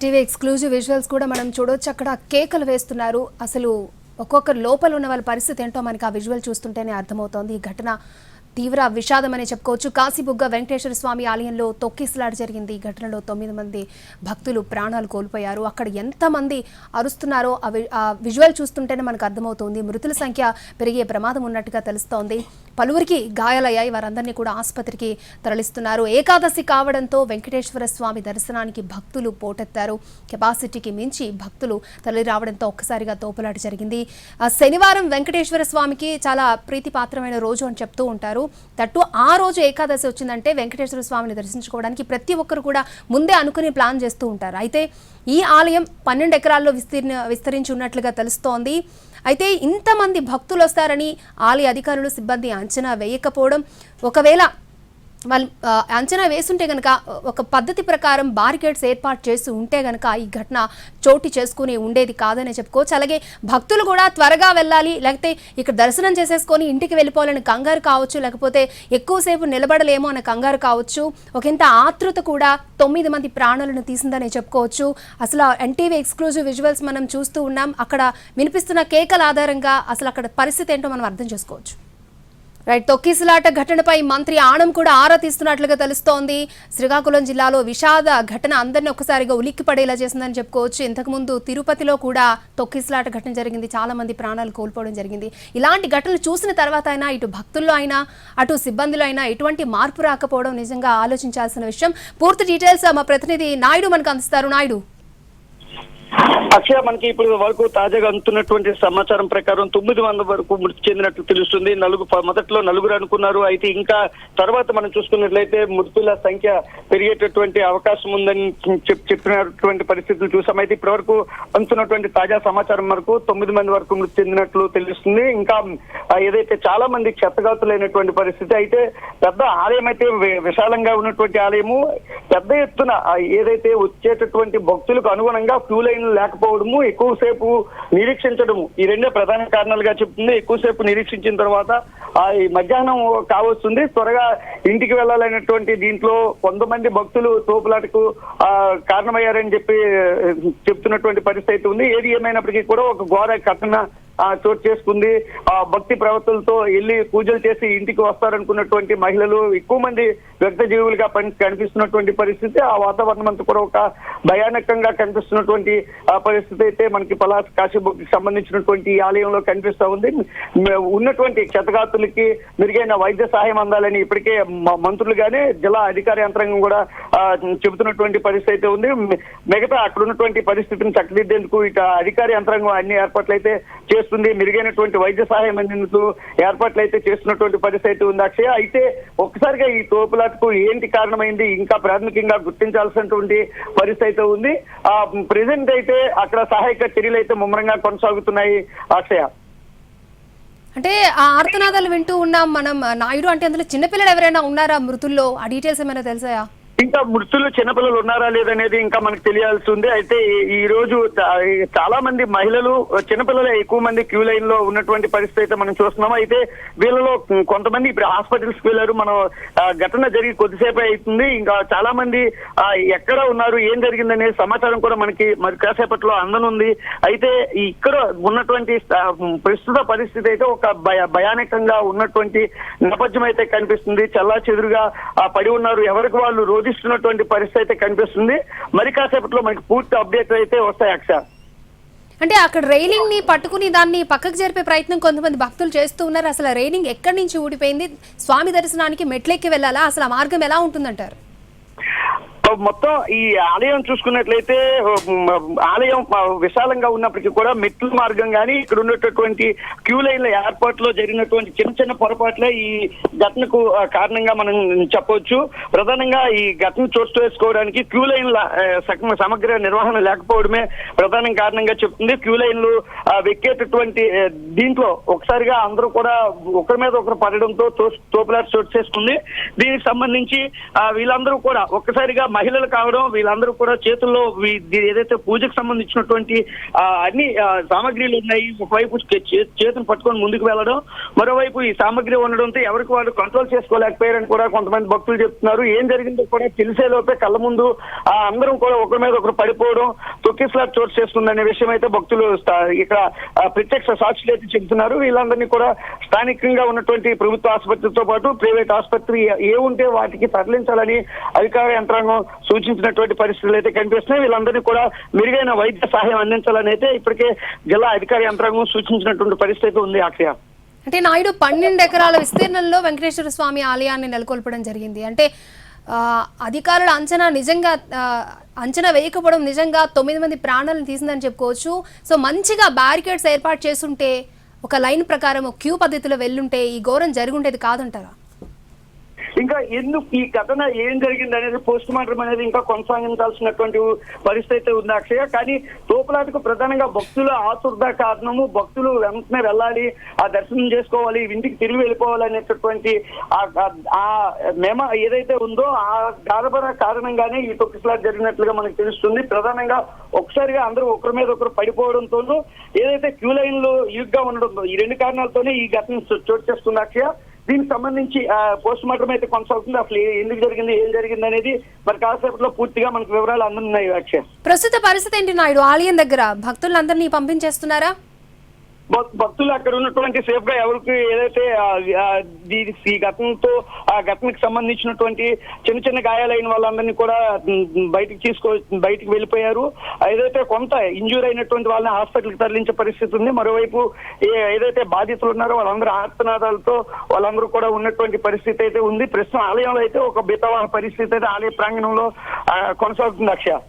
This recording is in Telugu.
టీవీ ఎక్స్క్లూజివ్ విజువల్స్ కూడా మనం చూడొచ్చు. అక్కడ కేకలు వేస్తున్నారు. అసలు ఒక్కొక్కరు లోపల ఉన్న వాళ్ళ పరిస్థితి ఏంటో మనకి ఆ విజువల్ చూస్తుంటేనే అర్థమవుతోంది. ఈ ఘటన తీవ్ర విషాదం అని చెప్పుకోవచ్చు. కాశీబుగ్గ వెంకటేశ్వర స్వామి ఆలయంలో తొక్కిసలాట జరిగింది. ఈ ఘటనలో 9 మంది భక్తులు ప్రాణాలు కోల్పోయారు. అక్కడ ఎంతమంది అరుస్తున్నారో ఆ విజువల్ చూస్తుంటేనే మనకు అర్థమవుతోంది. మృతుల సంఖ్య పెరిగే ప్రమాదం ఉన్నట్టుగా తెలుస్తోంది. పలువురికి గాయాలయ్యాయి. వారందరినీ కూడా ఆసుపత్రికి తరలిస్తున్నారు. ఏకాదశి కావడంతో వెంకటేశ్వర స్వామి దర్శనానికి భక్తులు పోటెత్తారు. కెపాసిటీకి మించి భక్తులు తరలి రావడంతో ఒక్కసారిగా తోపులాట జరిగింది. శనివారం వెంకటేశ్వర స్వామికి చాలా ప్రీతిపాత్రమైన రోజు అని చెప్తూ ఉంటారు. తట్టు ఆ రోజు ఏకాదశి వచ్చిందంటే వెంకటేశ్వర స్వామిని దర్శించుకోవడానికి ప్రతి ఒక్కరు కూడా ముందే అనుకుని ప్లాన్ చేస్తూ ఉంటారు. అయితే ఈ ఆలయం 12 ఎకరాల్లో విస్తరించి ఉన్నట్లుగా తెలుస్తోంది. అయితే ఇంతమంది భక్తులు వస్తారని ఆలయ అధికారులు సిబ్బంది అంచనా వేయకపోవడం, ఒకవేళ వాళ్ళు అంచనా వేస్తుంటే కనుక ఒక పద్ధతి ప్రకారం బారికేడ్స్ ఏర్పాటు చేసి ఉంటే కనుక ఈ ఘటన చోటు చేసుకుని ఉండేది కాదనే చెప్పుకోవచ్చు. అలాగే భక్తులు కూడా త్వరగా వెళ్ళాలి, లేకపోతే ఇక్కడ దర్శనం చేసేసుకొని ఇంటికి వెళ్ళిపోవాలని కంగారు కావచ్చు, లేకపోతే ఎక్కువసేపు నిలబడలేమో అనే కంగారు కావచ్చు. ఒకంత ఆతృత కూడా 9 మంది ప్రాణాలను తీసిందని చెప్పుకోవచ్చు. అసలు ఎన్టీవీ ఎక్స్క్లూజివ్ విజువల్స్ మనం చూస్తూ ఉన్నాం. అక్కడ వినిపిస్తున్న కేకల ఆధారంగా అసలు అక్కడ పరిస్థితి ఏంటో మనం అర్థం చేసుకోవచ్చు. రైట్, తొక్కిసలాట ఘటనపై మంత్రి ఆనం కూడా ఆరా తీస్తున్నట్లుగా తెలుస్తోంది. శ్రీకాకుళం జిల్లాలో విషాద ఘటన అందరినీ ఒక్కసారిగా ఉలిక్కి పడేలా చేసిందని చెప్పుకోవచ్చు. ఇంతకుముందు తిరుపతిలో కూడా తొక్కిసలాట ఘటన జరిగింది. చాలా మంది ప్రాణాలు కోల్పోవడం జరిగింది. ఇలాంటి ఘటనలు చూసిన తర్వాత అయినా ఇటు భక్తుల్లో అయినా అటు సిబ్బందిలో అయినా ఎటువంటి మార్పు రాకపోవడం నిజంగా ఆలోచించాల్సిన విషయం. పూర్తి డీటెయిల్స్ మా ప్రతినిధి నాయుడు మనకు అందిస్తారు. నాయుడు, అక్షయ, మనకి ఇప్పుడు వరకు తాజాగా అందుతున్నటువంటి సమాచారం ప్రకారం 9 మంది వరకు మృతి చెందినట్లు తెలుస్తుంది. మొదట్లో నలుగురు అనుకున్నారు. అయితే ఇంకా తర్వాత మనం చూసుకున్నట్లయితే మృతుల సంఖ్య పెరిగేటటువంటి అవకాశం ఉందని చెప్పినటువంటి పరిస్థితులు చూసాం. అయితే ఇప్పటి వరకు అందుతున్నటువంటి తాజా సమాచారం వరకు 9 మంది వరకు మృతి చెందినట్లు తెలుస్తుంది. ఇంకా ఏదైతే చాలా మంది క్షతగాతులైనటువంటి పరిస్థితి. అయితే పెద్ద ఆలయం అయితే విశాలంగా ఉన్నటువంటి ఆలయము, పెద్ద ఎత్తున ఏదైతే వచ్చేటటువంటి భక్తులకు అనుగుణంగా క్యూ లైన్ లేకపోవడము, ఎక్కువసేపు నిరీక్షించడము, ఈ రెండే ప్రధాన కారణాలుగా చెప్తుంది. ఎక్కువసేపు నిరీక్షించిన తర్వాత ఈ మధ్యాహ్నం కావస్తుంది, త్వరగా ఇంటికి వెళ్ళాలనేటువంటి దీంట్లో కొంతమంది భక్తులు తోపులాటకు కారణమయ్యారని చెప్తున్నటువంటి పరిస్థితి ఉంది. ఏది ఏమైనప్పటికీ కూడా ఒక ఘోర ఘటన చోటు చేసుకుంది. భక్తి ప్రవర్తనలతో వెళ్ళి పూజలు చేసి ఇంటికి వస్తారనుకున్నటువంటి మహిళలు ఎక్కువ మంది వ్యక్త జీవులుగా కనిపిస్తున్నటువంటి పరిస్థితి. ఆ వాతావరణం అంతా కూడా ఒక భయానకంగా కనిపిస్తున్నటువంటి పరిస్థితి అయితే మనకి పలాస కాశీబుగ్కి సంబంధించినటువంటి ఈ ఆలయంలో కనిపిస్తా ఉంది. ఉన్నటువంటి క్షతగాతులకి మెరుగైన వైద్య సహాయం అందాలని ఇప్పటికే మంత్రులు గానీ జిల్లా అధికార యంత్రాంగం కూడా చెబుతున్నటువంటి పరిస్థితి అయితే ఉంది. మిగతా అక్కడ ఉన్నటువంటి పరిస్థితిని చక్కదిద్దేందుకు ఇక అధికార యంత్రాంగం అన్ని ఏర్పాట్లు అయితే చేస్తుంది. మెరుగైనటువంటి వైద్య సహాయం అందిందుకు ఏర్పాట్లు అయితే చేస్తున్నటువంటి పరిస్థితి ఉంది. అక్షయ, అయితే ఒక్కసారిగా ఈ తోపులాటకు ఏంటి కారణమైంది ఇంకా ప్రాథమికంగా గుర్తించాల్సినటువంటి పరిస్థితి అయితే ఉంది. ప్రెసెంట్ అయితే అక్కడ సహాయక చర్యలు అయితే ముమ్మరంగా కొనసాగుతున్నాయి. అక్షయ, అంటే ఆ ఆర్తనాదాలు వింటూ ఉన్నాం మనం నాయుడు. అంటే అందులో చిన్నపిల్లలు ఎవరైనా ఉన్నారా మృతుల్లో? ఆ డీటెయిల్స్ ఏమైనా తెలుసాయా? ఇంకా మృతులు చిన్నపిల్లలు ఉన్నారా లేదనేది ఇంకా మనకు తెలియాల్సి ఉంది. అయితే ఈ రోజు చాలా మంది మహిళలు, చిన్నపిల్లలు ఎక్కువ మంది క్యూ లైన్ లో ఉన్నటువంటి పరిస్థితి అయితే మనం చూస్తున్నాము. అయితే వీళ్ళలో కొంతమంది ఇప్పుడు హాస్పిటల్స్ కి వెళ్ళారు. మనం ఘటన జరిగి కొద్దిసేపే అవుతుంది. ఇంకా చాలా మంది ఎక్కడ ఉన్నారు, ఏం జరిగిందనే సమాచారం కూడా మనకి మరి కాసేపట్లో అందనుంది. అయితే ఇక్కడ ఉన్నటువంటి ప్రస్తుత పరిస్థితి అయితే ఒక భయానకంగా ఉన్నటువంటి నేపథ్యం అయితే కనిపిస్తుంది. చల్లా చెదురుగా పడి ఉన్నారు. ఎవరికి వాళ్ళు రోధిస్తున్నటువంటి పరిస్థితి అయితే కనిపిస్తుంది. మరి కాసేపట్లో మనకి పూర్తి అప్డేట్ అయితే వస్తాయి. అక్ష, అంటే అక్కడ రైలింగ్ ని పట్టుకుని దాన్ని పక్కకు జరిపే ప్రయత్నం కొంతమంది భక్తులు చేస్తూ ఉన్నారు. అసలు రైలింగ్ ఎక్కడి నుంచి ఊడిపోయింది? స్వామి దర్శనానికి మెట్లెక్కి వెళ్ళాలా? అసలు ఆ మార్గం ఎలా ఉంటుందంటారు? మొత్తం ఈ ఆలయం చూసుకున్నట్లయితే ఆలయం విశాలంగా ఉన్నప్పటికీ కూడా మెట్ల మార్గం కానీ ఇక్కడ ఉన్నటువంటి క్యూ లైన్ల ఏర్పాట్లో జరిగినటువంటి చిన్న చిన్న పొరపాట్లే ఈ ఘటనకు కారణంగా మనం చెప్పవచ్చు. ప్రధానంగా ఈ ఘటన చోటు చేసుకోవడానికి క్యూ లైన్ల సమగ్ర నిర్వహణ లేకపోవడమే ప్రధాన కారణంగా చెప్తుంది. క్యూ లైన్లు వెక్కేటటువంటి దీంట్లో ఒకసారిగా అందరూ కూడా ఒకరి మీద ఒకరు పడడంతో తోపులాట చోటు చేసుకుంది. దీనికి సంబంధించి వీళ్ళందరూ కూడా ఒక్కసారిగా మహిళలు కావడం, వీళ్ళందరూ కూడా చేతుల్లో ఏదైతే పూజకు సంబంధించినటువంటి అన్ని సామాగ్రిలు ఉన్నాయి. ఒకవైపు చేతులు పట్టుకొని ముందుకు వెళ్ళడం, మరోవైపు ఈ సామాగ్రి ఉండడంతో ఎవరికి వాళ్ళు కంట్రోల్ చేసుకోలేకపోయారని కూడా కొంతమంది భక్తులు చెప్తున్నారు. ఏం జరిగిందో కూడా తెలిసే లోపే కళ్ళ ముందు అందరం కూడా ఒకరి మీద ఒకరు పడిపోవడం, తొక్కిసలాట చోటు చేసుకుందనే విషయం అయితే భక్తులు ఇక్కడ ప్రత్యక్ష సాక్షులు అయితే చెబుతున్నారు. వీళ్ళందరినీ కూడా స్థానికంగా ఉన్నటువంటి ప్రభుత్వ ఆసుపత్రితో పాటు ప్రైవేట్ ఆసుపత్రి ఏ ఉంటే వాటికి తరలించాలని అధికార యంత్రాంగం సూచించినటువంటి పరిస్థితులు అయితే కనిపిస్తున్నాయి. వీళ్ళందరినీ కూడా మెరుగైన వైద్య సహాయం అందించాలని అయితే ఇప్పటికే జిల్లా అధికార యంత్రాంగం సూచించినటువంటి పరిస్థితి ఉంది. అక్షయ, అంటే నాయుడు 12 ఎకరాల విస్తీర్ణంలో వెంకటేశ్వర స్వామి ఆలయాన్ని నెలకొల్పడం జరిగింది. అంటే అధికారుల అంచనా వేయకపోవడం నిజంగా 9 మంది ప్రాణాలను తీసిందని చెప్పుకోవచ్చు. సో మంచిగా బ్యారికేడ్స్ ఏర్పాటు చేస్తుంటే, ఒక లైన్ ప్రకారం క్యూ పద్ధతిలో వెళ్ళుంటే ఈ ఘోరం జరుగుండేది కాదంటారా? ఇంకా ఎందుకు ఈ ఘటన ఏం జరిగింది అనేది పోస్ట్ మార్టం అనేది ఇంకా కొనసాగించాల్సినటువంటి పరిస్థితి ఉంది అక్షయ. కానీ తోపులాటకు ప్రధానంగా భక్తుల ఆతుర్ద కారణము. భక్తులు వెంటనే వెళ్ళాలి, ఆ దర్శనం చేసుకోవాలి, ఇంటికి తిరిగి వెళ్ళిపోవాలి అనేటటువంటి ఆ మేమ ఏదైతే ఉందో ఆ గాఢబర కారణంగానే ఈ తొక్కిసలాట జరిగినట్లుగా మనకు తెలుస్తుంది. ప్రధానంగా ఒకసారిగా అందరూ ఒకరి మీద ఒకరు పడిపోవడంతోనూ, ఏదైతే క్యూ లైన్లు ఇరుగ్గా ఉండడంతో, ఈ 2 కారణాలతోనే ఈ ఘటన చోటు చేసుకుంది అక్షయ. దీనికి సంబంధించి పోస్ట్ మార్టం అయితే కొనసాగుతుంది. అసలు ఎందుకు జరిగింది, ఏం జరిగింది అనేది మరి కాసేపట్లో పూర్తిగా మనకు వివరాలు అందుతున్నాయి. అక్షయ్, ప్రస్తుత పరిస్థితి ఏంటి నాయుడు? ఆలయం దగ్గర భక్తులందరినీ పంపించేస్తున్నారా? భక్తులు అక్కడ ఉన్నటువంటి సేఫ్ గా ఎవరికి ఏదైతే ఈ ఘటనతో ఆ ఘటనకు సంబంధించినటువంటి చిన్న చిన్న గాయాలైన వాళ్ళందరినీ కూడా బయటికి వెళ్ళిపోయారు. ఏదైతే కొంత ఇంజూర్ అయినటువంటి వాళ్ళని హాస్పిటల్కి తరలించే పరిస్థితి ఉంది. మరోవైపు ఏదైతే బాధితులు ఉన్నారో వాళ్ళందరూ ఆర్తనాదాలతో వాళ్ళందరూ కూడా ఉన్నటువంటి పరిస్థితి అయితే ఉంది. ప్రస్తుతం ఆలయంలో అయితే ఒక బీతవాహ పరిస్థితి అయితే ఆలయ ప్రాంగణంలో కొనసాగుతుంది. అక్షయ.